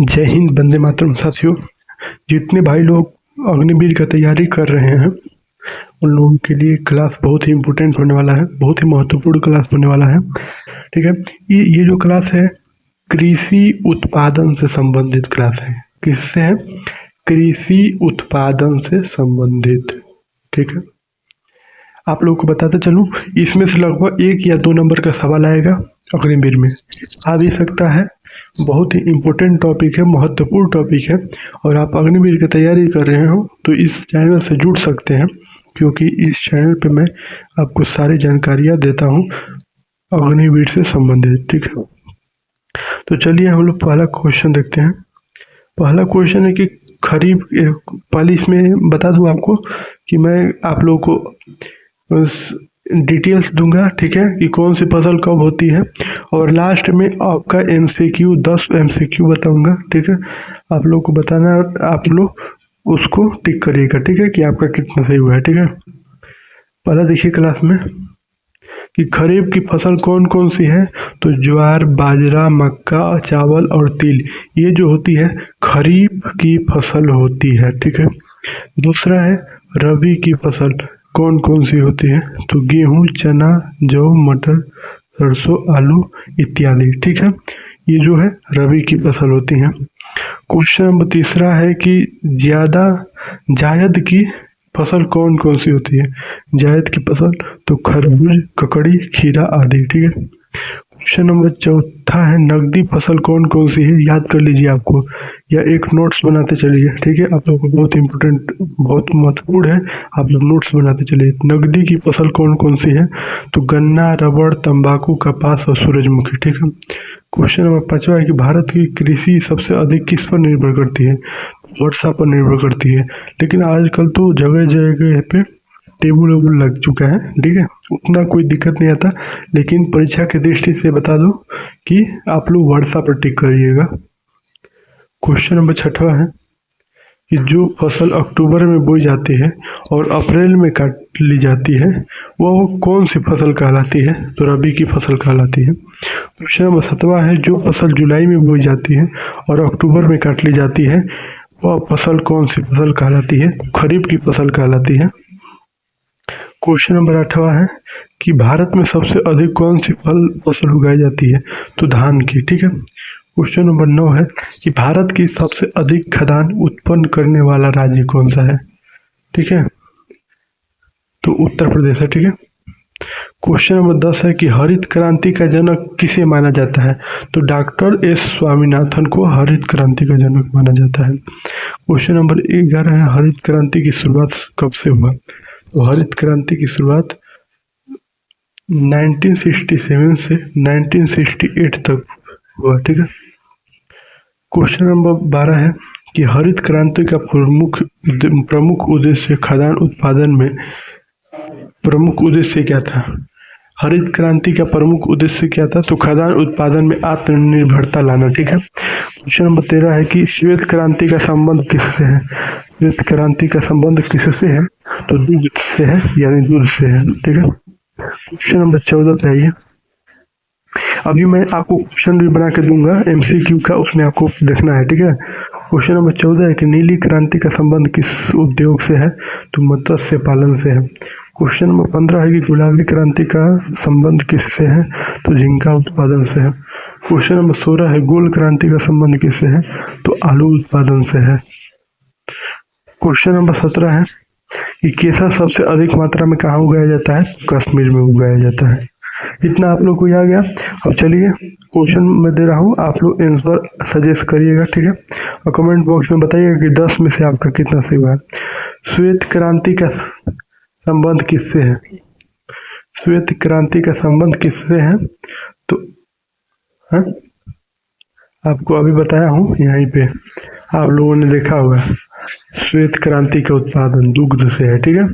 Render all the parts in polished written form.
जय हिंद, वंदे मातरम। साथियों, जितने भाई लोग अग्निवीर का तैयारी कर रहे हैं उन लोगों के लिए क्लास बहुत ही इम्पोर्टेंट होने वाला है, बहुत ही महत्वपूर्ण क्लास होने वाला है। ठीक है, ये जो क्लास है कृषि उत्पादन से संबंधित क्लास है। किससे है? कृषि उत्पादन से संबंधित। ठीक है, आप लोगों को बताते चलूँ, इसमें से लगभग 1 या 2 नंबर का सवाल आएगा अग्निवीर में, आ भी सकता है। बहुत ही इम्पोर्टेंट टॉपिक है, महत्वपूर्ण टॉपिक है, और आप अग्निवीर की तैयारी कर रहे हो तो इस चैनल से जुड़ सकते हैं, क्योंकि इस चैनल पे मैं आपको सारी जानकारियाँ देता हूँ अग्निवीर से संबंधित। ठीक है, तो चलिए हम लोग पहला क्वेश्चन देखते हैं। पहला क्वेश्चन है कि खरीफ, पहले इसमें बता दूं आपको कि मैं आप लोगों को डिटेल्स दूंगा, ठीक है, कि कौन सी फसल कब होती है, और लास्ट में आपका MCQ 10 MCQ बताऊंगा। ठीक है, आप लोग को बताना, आप लोग उसको टिक करिएगा। ठीक है, कि आपका कितना सही हुआ है। ठीक है, पहला देखिए क्लास में कि खरीफ की फसल कौन कौन सी है, तो ज्वार, बाजरा, मक्का, चावल और तिल, ये जो होती है खरीफ की फसल होती है। ठीक है, दूसरा है रबी की फसल कौन कौन सी होती है, तो गेहूं, चना, जौ, मटर, सरसों, आलू इत्यादि। ठीक है, ये जो है रबी की फसल होती है। क्वेश्चन नंबर तीसरा है कि जायद की फसल कौन कौन सी होती है। जायद की फसल तो खरबूज, ककड़ी, खीरा आदि। ठीक है, क्वेश्चन नंबर चौथा है नकदी फसल कौन कौन सी है। याद कर लीजिए आपको, या एक नोट्स बनाते चलिए। ठीक है, आप लोगों को बहुत इंपॉर्टेंट, बहुत महत्वपूर्ण है, आप लोग नोट्स बनाते चलिए। नकदी की फसल कौन कौन सी है, तो गन्ना, रबड़, तंबाकू, कपास और सूरजमुखी। ठीक है, क्वेश्चन नंबर 5वां है कि भारत की कृषि सबसे अधिक किस पर निर्भर करती है, वर्षा पर निर्भर करती है। लेकिन आजकल तो जगह जगह पे टेबल वेबल लग चुका है। ठीक है, उतना कोई दिक्कत नहीं आता, लेकिन परीक्षा की दृष्टि से बता दो कि आप लोग वर्षा पर टिक करिएगा। क्वेश्चन नंबर 6वां है कि जो फसल अक्टूबर में बोई जाती है और अप्रैल में काट ली जाती है वह कौन सी फसल कहलाती है, तो रबी की फसल कहलाती है। क्वेश्चन नंबर 7वां है जो फसल जुलाई में बोई जाती है और अक्टूबर में काट ली जाती है वह फसल कौन सी फसल कहलाती है, खरीफ की फसल कहलाती है। क्वेश्चन नंबर 8वां है कि भारत में सबसे अधिक कौन सी फसल उगाई जाती है, तो धान की। ठीक है, क्वेश्चन नंबर 9 है कि भारत की सबसे अधिक खाद्यान्न उत्पन्न करने वाला राज्य कौन सा है। ठीक है, तो उत्तर प्रदेश है। ठीक है, क्वेश्चन नंबर 10 है कि हरित क्रांति का जनक किसे माना जाता है, तो डॉक्टर S स्वामीनाथन को हरित क्रांति का जनक माना जाता है। क्वेश्चन नंबर 11 है हरित क्रांति की शुरुआत कब से हुआ, तो हरित क्रांति की शुरुआत 1967 से 1968 तक हुआ। ठीक है, क्वेश्चन नंबर 12 है कि हरित क्रांति का प्रमुख उद्देश्य खाद्यान्न उत्पादन में प्रमुख उद्देश्य क्या था। हरित क्रांति का प्रमुख उद्देश्य क्या था, तो खाद्यान्न उत्पादन में आत्मनिर्भरता लाना। ठीक है, क्वेश्चन नंबर 13 है कि श्वेत क्रांति का संबंध किससे है। श्वेत क्रांति का संबंध किससे है, तो दूध से है, यानी दूध से है। ठीक है, क्वेश्चन नंबर 14 पे आइए। अभी मैं आपको क्वेश्चन भी बना के दूंगा MCQ का, उसमें आपको देखना है। ठीक है, क्वेश्चन नंबर 14 है कि नीली क्रांति का संबंध किस उद्योग से है, तो मत्स्य पालन से है। क्वेश्चन नंबर 15 है कि गुलाबी क्रांति का संबंध किससे है, तो झींगा उत्पादन से है। क्वेश्चन नंबर 16 है गोल क्रांति का संबंध किससे है, तो आलू उत्पादन से है। क्वेश्चन नंबर 17 है कि केसर सबसे अधिक मात्रा में कहाँ उगाया जाता है, कश्मीर में उगाया जाता है। इतना आप लोग को याद गया। अब चलिए क्वेश्चन मैं दे रहा हूँ, आप लोग आंसर सजेस्ट करिएगा। ठीक है, और कमेंट बॉक्स में बताइएगा कि 10 में से आपका कितना सही हुआ है। श्वेत क्रांति का संबंध किससे है, श्वेत क्रांति का संबंध किससे है, तो है आपको अभी बताया हूँ, यहीं पे आप लोगों ने देखा होगा। श्वेत क्रांति का उत्पादन दुग्ध से है। ठीक है,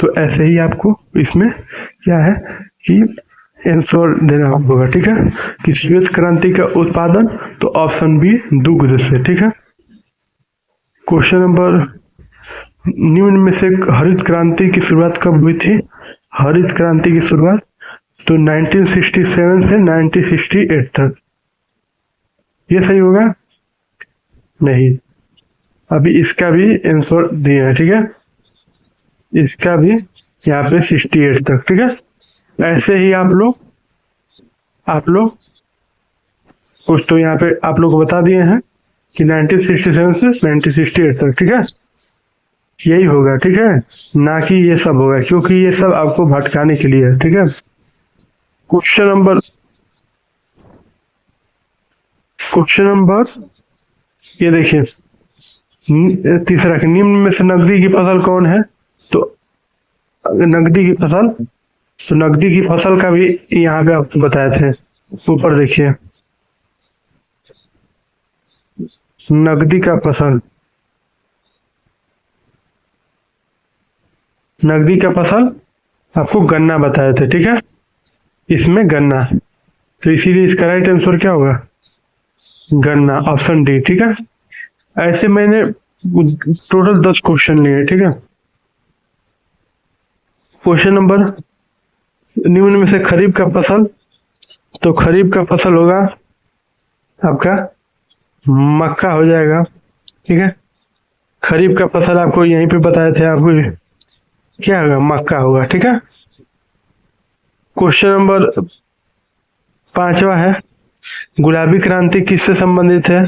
तो ऐसे ही आपको इसमें क्या है कि आंसर देना होगा। ठीक है, कि श्वेत क्रांति का उत्पादन, तो ऑप्शन बी दुग्ध से। ठीक है, क्वेश्चन नंबर निम्न में से हरित क्रांति की शुरुआत कब हुई थी। हरित क्रांति की शुरुआत तो 1967 से 1968 तक ये सही होगा? नहीं। अभी इसका भी आंसर दिया है, ठीक है, इसका भी यहाँ पे 68 तक, ठीक है। ऐसे ही आप लोग कुछ तो यहाँ पे आप लोग को बता दिए हैं कि 1967 से 1968 तक, ठीक है, यही होगा, ठीक है, ना कि ये सब होगा, क्योंकि ये सब आपको भटकाने के लिए है, ठीक है। क्वेश्चन नंबर ये देखिए, तीसरा कि निम्न में से नकदी की फसल कौन है? तो नकदी की फसल, तो नकदी की फसल का भी यहाँ पे आपको बताए थे, ऊपर देखिए, नकदी का फसल, नकदी का फसल आपको गन्ना बताए थे, ठीक है, इसमें गन्ना, तो इसीलिए इसका राइट आंसर क्या होगा? गन्ना, ऑप्शन डी, ठीक है। ऐसे मैंने टोटल 10 क्वेश्चन लिए, ठीक है। क्वेश्चन नंबर, निम्न में से खरीफ का फसल, तो खरीफ का फसल होगा आपका मक्का हो जाएगा, ठीक है, खरीफ का फसल आपको यहीं पे बताए थे, आपको क्या होगा? मक्का होगा, ठीक है। क्वेश्चन नंबर 5वां है, गुलाबी क्रांति किससे संबंधित है?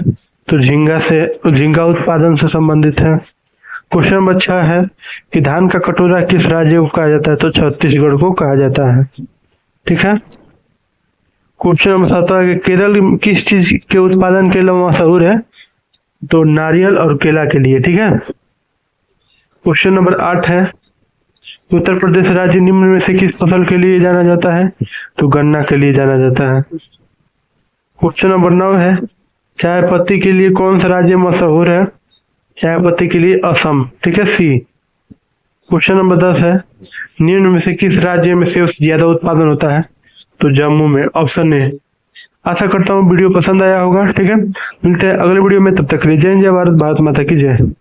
तो झींगा उत्पादन से संबंधित है। क्वेश्चन नंबर 6 है कि धान का कटोरा किस राज्य को कहा जाता है? तो छत्तीसगढ़ को कहा जाता है, ठीक है। क्वेश्चन नंबर 7 है कि केरल किस चीज के उत्पादन के लिए मशहूर है? तो नारियल और केला के लिए, ठीक है। क्वेश्चन नंबर 8 है, उत्तर प्रदेश राज्य निम्न में से किस फसल के लिए जाना जाता है? तो गन्ना के लिए जाना जाता है। क्वेश्चन नंबर 9 है, चाय पत्ती के लिए कौन सा राज्य मशहूर है? चाय पत्ती के लिए असम, ठीक है, सी। क्वेश्चन नंबर 10 है, निम्न में से किस राज्य में सेब ज्यादा उत्पादन होता है? तो जम्मू में, ऑप्शन ए। आशा करता हूँ वीडियो पसंद आया होगा, ठीक है। मिलते हैं अगले वीडियो में, तब तक के लिए जय हिंद, जय भारत, भारत माता की जय।